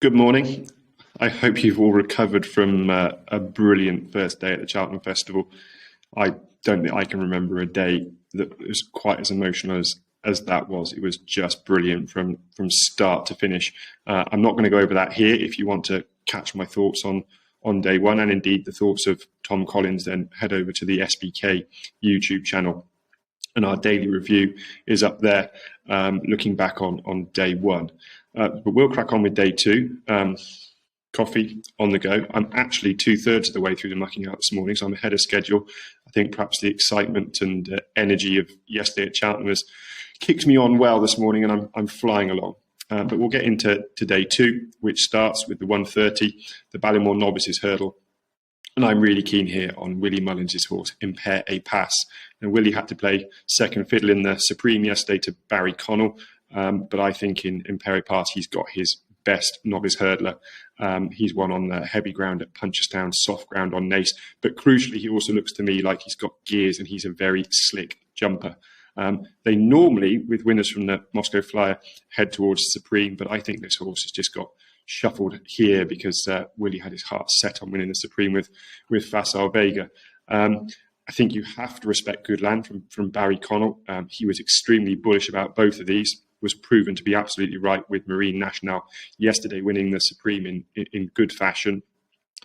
Good morning. I hope you've all recovered from a brilliant first day at the Cheltenham Festival. I don't think I can remember a day that was quite as emotional as that was. It was just brilliant from start to finish. I'm not going to go over that here. If you want to catch my thoughts on day one, and indeed the thoughts of Tom Collins, then head over to the SBK YouTube channel. And our daily review is up there, looking back on day one. But we'll crack on with day two. Coffee on the go. I'm actually 2/3 of the way through the mucking out this morning, so I'm ahead of schedule. I think perhaps the excitement and energy of yesterday at Cheltenham has kicked me on well this morning, and I'm flying along. But we'll get into day two, which starts with the 1:30, the Ballymore Novices Hurdle. And I'm really keen here on Willie Mullins' horse, Impair a Pass. Now, Willie had to play second fiddle in the Supreme yesterday to Barry Connell, but I think in Impair a Pass, he's got his best novice hurdler. He's won on the heavy ground at Punchestown, soft ground on Nace, but crucially, he also looks to me like he's got gears and he's a very slick jumper. They normally, with winners from the Moscow Flyer, head towards the Supreme, but I think this horse has just got shuffled here because Willie had his heart set on winning the Supreme with Fastorslow. I think you have to respect good land from Barry Connell. He was extremely bullish about both of these, was proven to be absolutely right with Marine National yesterday, winning the Supreme in good fashion.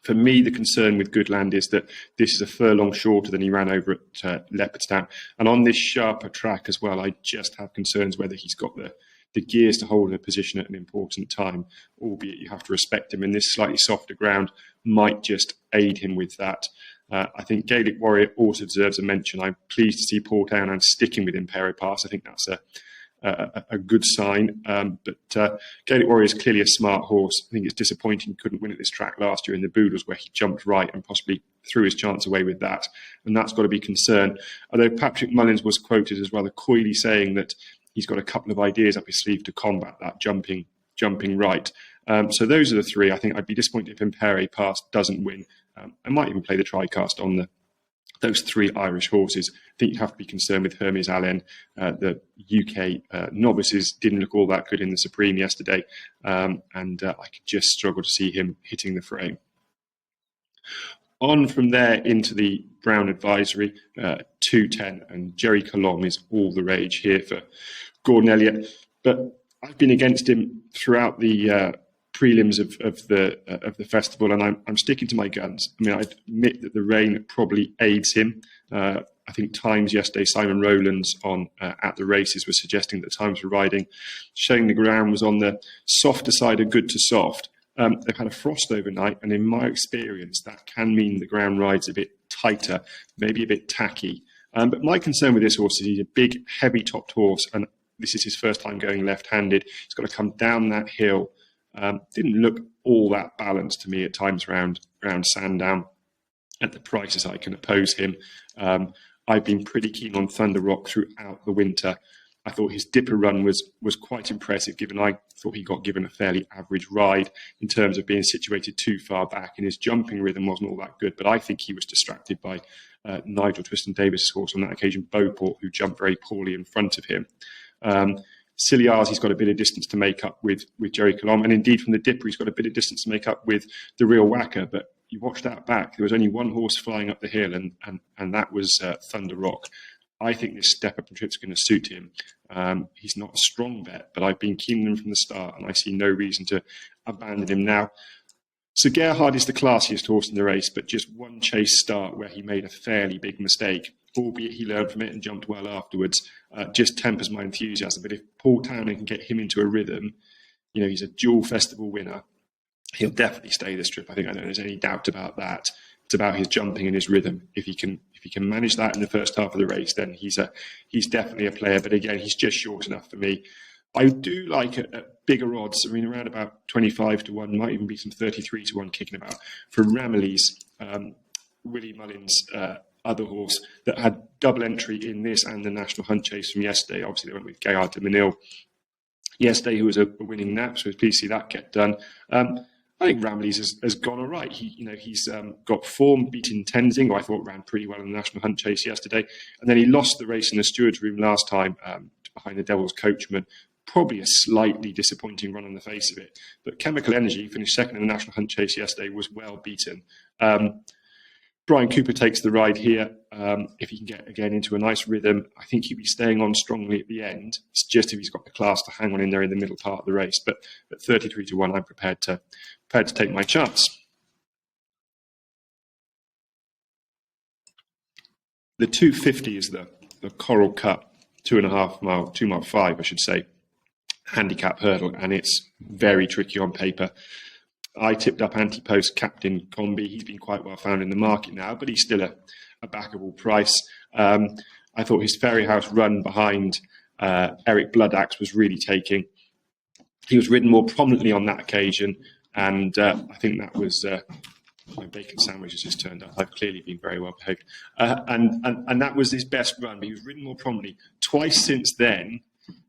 For me, the concern with Goodland is that this is a furlong shorter than he ran over at Leopardstown. And on this sharper track as well, I just have concerns whether he's got the gears to hold a position at an important time, albeit you have to respect him. And this slightly softer ground might just aid him with that. I think Gaelic Warrior also deserves a mention. I'm pleased to see Paul Townend sticking with Impair a Pass. I think that's a good sign. But Gaelic Warrior is clearly a smart horse. I think it's disappointing he couldn't win at this track last year in the Boodles, where he jumped right and possibly threw his chance away with that. And that's got to be concerned. Although Patrick Mullins was quoted as rather coyly saying that he's got a couple of ideas up his sleeve to combat that jumping right. So those are the three. I think I'd be disappointed if Impair a Pass doesn't win. I might even play the TriCast on those three Irish horses. I think you have to be concerned with Hermes Allen. The UK novices didn't look all that good in the Supreme yesterday, and I could just struggle to see him hitting the frame. On from there into the Brown Advisory, 210, and Jerry Colombe is all the rage here for Gordon Elliott. But I've been against him throughout the prelims of the festival, and I'm sticking to my guns. I mean, I admit that the rain probably aids him. I think Times yesterday, Simon Rowlands on at the races was suggesting that Times were riding, showing the ground was on the softer side of good to soft. They've had a frost overnight, and in my experience, that can mean the ground ride's a bit tighter, maybe a bit tacky. But my concern with this horse is he's a big, heavy-topped horse, and this is his first time going left-handed. He's got to come down that hill. Didn't look all that balanced to me at times round Sandown at the prices I can oppose him. I've been pretty keen on Thunder Rock throughout the winter. I thought his dipper run was quite impressive, given I thought he got given a fairly average ride in terms of being situated too far back, and his jumping rhythm wasn't all that good. But I think he was distracted by Nigel Twiston-Davis' horse on that occasion, Beauport, who jumped very poorly in front of him. Cilliars, he's got a bit of distance to make up with Jerry Colombe, and indeed from the dipper, he's got a bit of distance to make up with the real whacker. But you watch that back, there was only one horse flying up the hill, and that was Thunder Rock. I think this step-up and trip's going to suit him. He's not a strong bet, but I've been keen on him from the start, and I see no reason to abandon him now. So Gerhard is the classiest horse in the race, but just one chase start where he made a fairly big mistake, albeit he learned from it and jumped well afterwards, just tempers my enthusiasm. But if Paul Townend can get him into a rhythm, you know, he's a dual festival winner, he'll definitely stay this trip. I don't think there's any doubt about that. It's about his jumping and his rhythm. If he can manage that in the first half of the race, then he's definitely a player. But again, he's just short enough for me. I do like at bigger odds. I mean, around about 25 to 1, might even be some 33 to 1 kicking about for Ramillies, Willie Mullins' other horse that had double entry in this and the National Hunt Chase from yesterday. Obviously, they went with Gaillard Du Mesnil yesterday, who was a winning NAP, so I was pleased to see that get done. I think Ramillies has gone all right. He's got form, beating Tenzing, who I thought ran pretty well in the National Hunt Chase yesterday, and then he lost the race in the stewards' room last time behind the Devil's Coachman. probably a slightly disappointing run on the face of it. But Chemical Energy finished second in the National Hunt Chase yesterday, was well beaten. Brian Cooper takes the ride here. If he can get again into a nice rhythm, I think he'll be staying on strongly at the end. It's just if he's got the class to hang on in there in the middle part of the race. But at 33 to 1, I'm prepared to take my chance. The 250 is the Coral Cup 2.5 mile, 2 mile 5, I should say, handicap hurdle, and it's very tricky on paper. I tipped up anti-post captain Combi. He's been quite well found in the market now, but he's still a backable price. I thought his Ferry House run behind Eric Bloodaxe was really taking. He was ridden more prominently on that occasion, and I think that was my bacon sandwich has just turned up. I've clearly been very well behaved, and that was his best run. But he was ridden more prominently. Twice since then,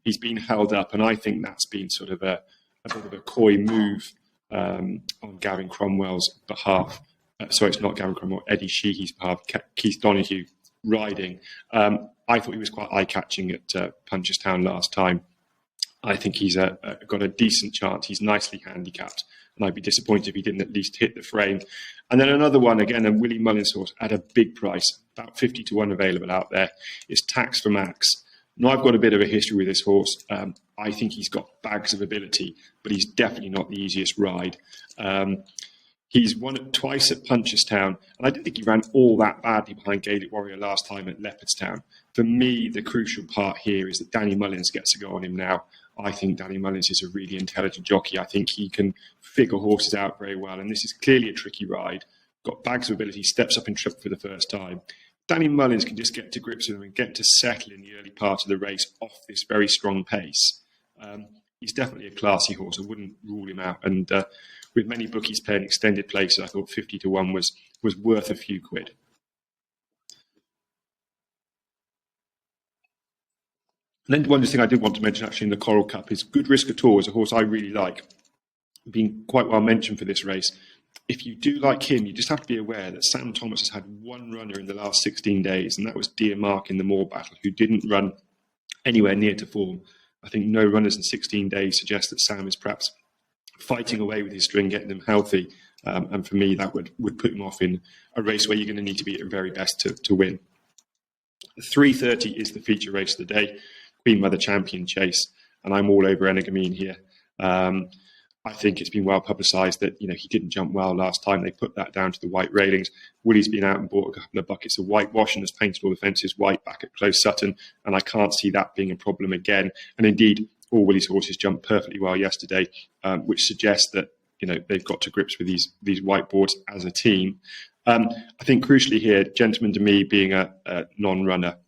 he's been held up, and I think that's been sort of a bit of a coy move on Gavin Cromwell's behalf. Sorry, it's not Gavin Cromwell, Eddie Sheehy's behalf, Keith Donoghue riding. I thought he was quite eye-catching at Punchestown last time. I think he's got a decent chance. He's nicely handicapped, and I'd be disappointed if he didn't at least hit the frame. And then another one, again, a Willie Mullins horse at a big price, about 50 to 1 available out there, is Tax for Max. Now, I've got a bit of a history with this horse. I think he's got bags of ability, but he's definitely not the easiest ride. He's won it twice at Punchestown, and I didn't think he ran all that badly behind Gaelic Warrior last time at Leopardstown. For me, the crucial part here is that Danny Mullins gets to go on him now. I think Danny Mullins is a really intelligent jockey. I think he can figure horses out very well, and this is clearly a tricky ride. Got bags of ability, steps up in trip for the first time. Danny Mullins can just get to grips with him and get to settle in the early part of the race off this very strong pace. He's definitely a classy horse. I wouldn't rule him out. And with many bookies paying extended places, I thought 50 to 1 was worth a few quid. And then one thing I did want to mention actually in the Coral Cup is Good Risk at All is a horse I really like. Been quite well mentioned for this race. If you do like him, you just have to be aware that Sam Thomas has had one runner in the last 16 days, and that was Dear Mark in the Moor Battle, who didn't run anywhere near to form. I think no runners in 16 days suggest that Sam is perhaps fighting away with his string, getting them healthy. And for me, that would put him off in a race where you're going to need to be at your very best to win. 3:30 is the feature race of the day, Queen Mother Champion Chase, and I'm all over Energamine here. I think it's been well publicised that he didn't jump well last time. They put that down to the white railings. Willie's been out and bought a couple of buckets of whitewash and has painted all the fences white back at Close Sutton, and I can't see that being a problem again. And indeed, all Willie's horses jumped perfectly well yesterday, which suggests that they've got to grips with these whiteboards as a team. I think crucially here, Gentleman to Me being a non-runner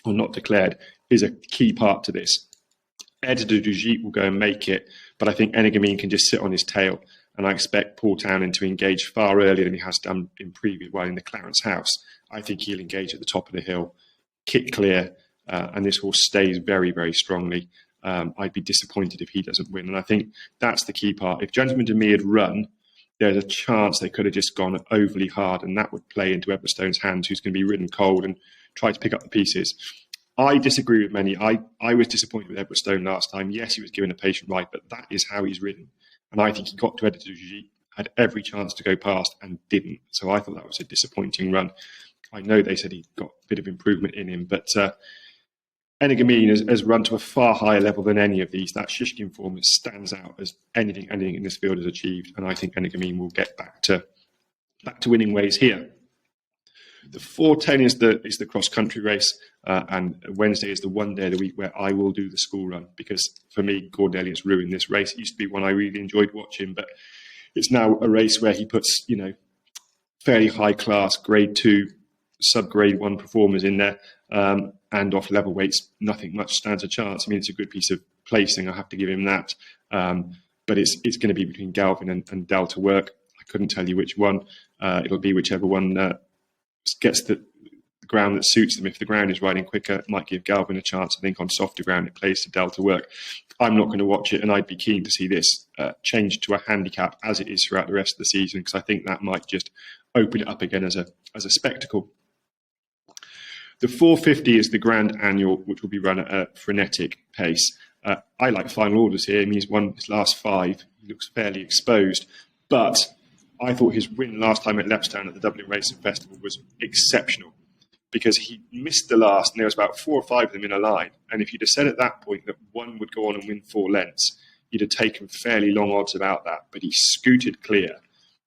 or not declared is a key part to this. Editor du Gite will go and make it, but I think Energamine can just sit on his tail, and I expect Paul Townend to engage far earlier than he has done in in the Clarence House. I think he'll engage at the top of the hill, kick clear, and this horse stays very, very strongly. I'd be disappointed if he doesn't win, and I think that's the key part. If Gentleman to Me had run, there's a chance they could have just gone overly hard, and that would play into Everstone's hands, who's going to be ridden cold and try to pick up the pieces. I disagree with many. I was disappointed with Everstone last time. Yes, he was given a patient ride, but that is how he's ridden. And I think he got to Editor du Gite, had every chance to go past and didn't. So I thought that was a disappointing run. I know they said he got a bit of improvement in him, but Energamine has run to a far higher level than any of these. That Shishkin form stands out as anything in this field has achieved. And I think Energamine will get back to winning ways here. The 4:10 is the cross-country race, and Wednesday is the one day of the week where I will do the school run, because for me, Gordon Elliott's ruined this race. It used to be one I really enjoyed watching, but it's now a race where he puts, fairly high-class Grade 2, sub-Grade 1 performers in there, and off level weights, nothing much stands a chance. I mean, it's a good piece of placing, I have to give him that, but it's going to be between Galvin and Delta Work. I couldn't tell you which one. It'll be whichever one gets the ground that suits them. If the ground is riding quicker, it might give Galvin a chance. I think on softer ground, it plays to Delta Work. I'm not going to watch it, and I'd be keen to see this change to a handicap as it is throughout the rest of the season, because I think that might just open it up again as a spectacle. The 450 is the Grand Annual, which will be run at a frenetic pace. I like final orders here. I mean, he's won his last 5. He looks fairly exposed. But I thought his win last time at Lepstown at the Dublin Racing Festival was exceptional, because he missed the last, and there was about 4 or 5 of them in a line. And if you'd have said at that point that one would go on and win 4 lengths, you'd have taken fairly long odds about that. But he scooted clear.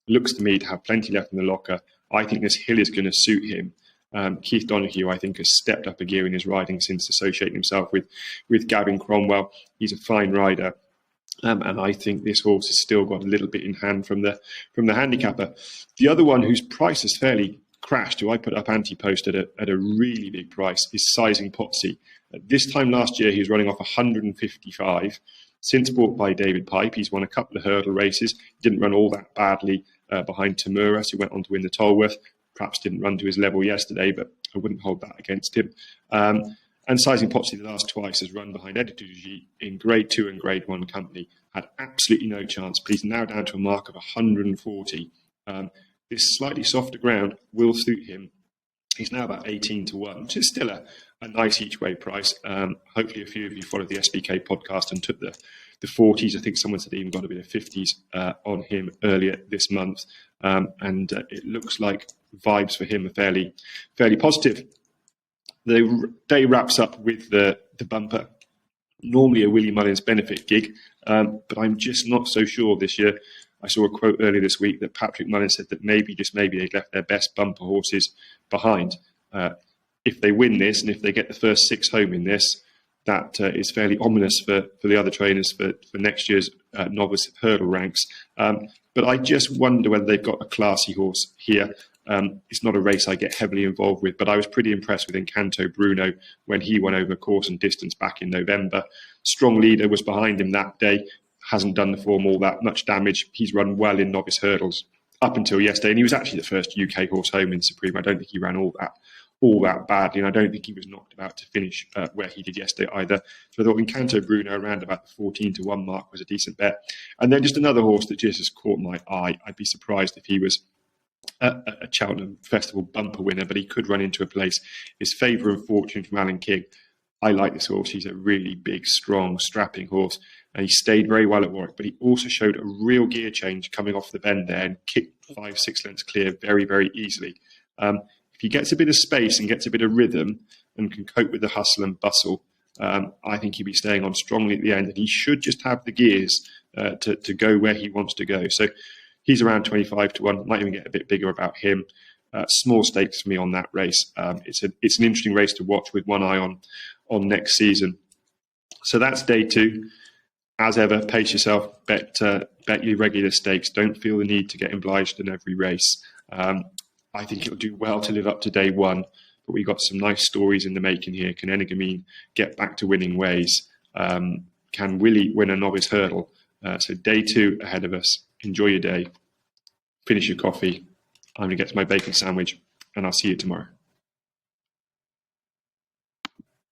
Looks to me to have plenty left in the locker. I think this hill is going to suit him. Keith Donoghue, I think, has stepped up a gear in his riding since associating himself with Gavin Cromwell. He's a fine rider. And I think this horse has still got a little bit in hand from the handicapper. The other one whose price has fairly crashed, who I put up anti-post at a really big price, is Sizing Potsy. This time last year, he was running off 155. Since bought by David Pipe, he's won a couple of hurdle races. Didn't run all that badly behind Tamura, who went on to win the Tolworth. Perhaps didn't run to his level yesterday, but I wouldn't hold that against him. And Sizing Potsy the last twice has run behind Editor G in Grade 2 and Grade 1 company. Had absolutely no chance, but he's now down to a mark of 140. This slightly softer ground will suit him. He's now about 18 to 1, which is still a nice each way price. Hopefully a few of you followed the SBK podcast and took the 40s. I think someone said he even got a bit of 50s on him earlier this month. And it looks like vibes for him are fairly positive. The day wraps up with the bumper. Normally a Willie Mullins benefit gig, but I'm just not so sure this year. I saw a quote earlier this week that Patrick Mullins said that maybe they'd left their best bumper horses behind. If they win this, and if they get the first 6 home in this, that is fairly ominous for the other trainers for next year's novice hurdle ranks. But I just wonder whether they've got a classy horse here. It's not a race I get heavily involved with, but I was pretty impressed with Encanto Bruno when he won over course and distance back in November. Strong Leader was behind him that day. Hasn't done the form all that much damage. He's run well in novice hurdles up until yesterday, and he was actually the first UK horse home in Supreme. I don't think he ran all that badly, and I don't think he was knocked about to finish where he did yesterday either. So I thought Encanto Bruno around about the 14 to 1 mark was a decent bet. And then just another horse that just has caught my eye. I'd be surprised if he was a Cheltenham Festival bumper winner, but he could run into a place. Is Favour and Fortune from Alan King. I like this horse. He's a really big, strong, strapping horse, and he stayed very well at Warwick, but he also showed a real gear change coming off the bend there and kicked 5-6 lengths clear very, very easily. If he gets a bit of space and gets a bit of rhythm and can cope with the hustle and bustle, I think he'll be staying on strongly at the end, and he should just have the gears to go where he wants to go. So he's around 25 to 1. Might even get a bit bigger about him. Small stakes for me on that race. It's an interesting race to watch with one eye on next season. So that's day 2. As ever, pace yourself. Bet your regular stakes. Don't feel the need to get obliged in every race. I think it'll do well to live up to day 1. But we've got some nice stories in the making here. Can Energamine get back to winning ways? Can Willie win a novice hurdle? So day 2 ahead of us. Enjoy your day. Finish your coffee. I'm going to get to my bacon sandwich, and I'll see you tomorrow.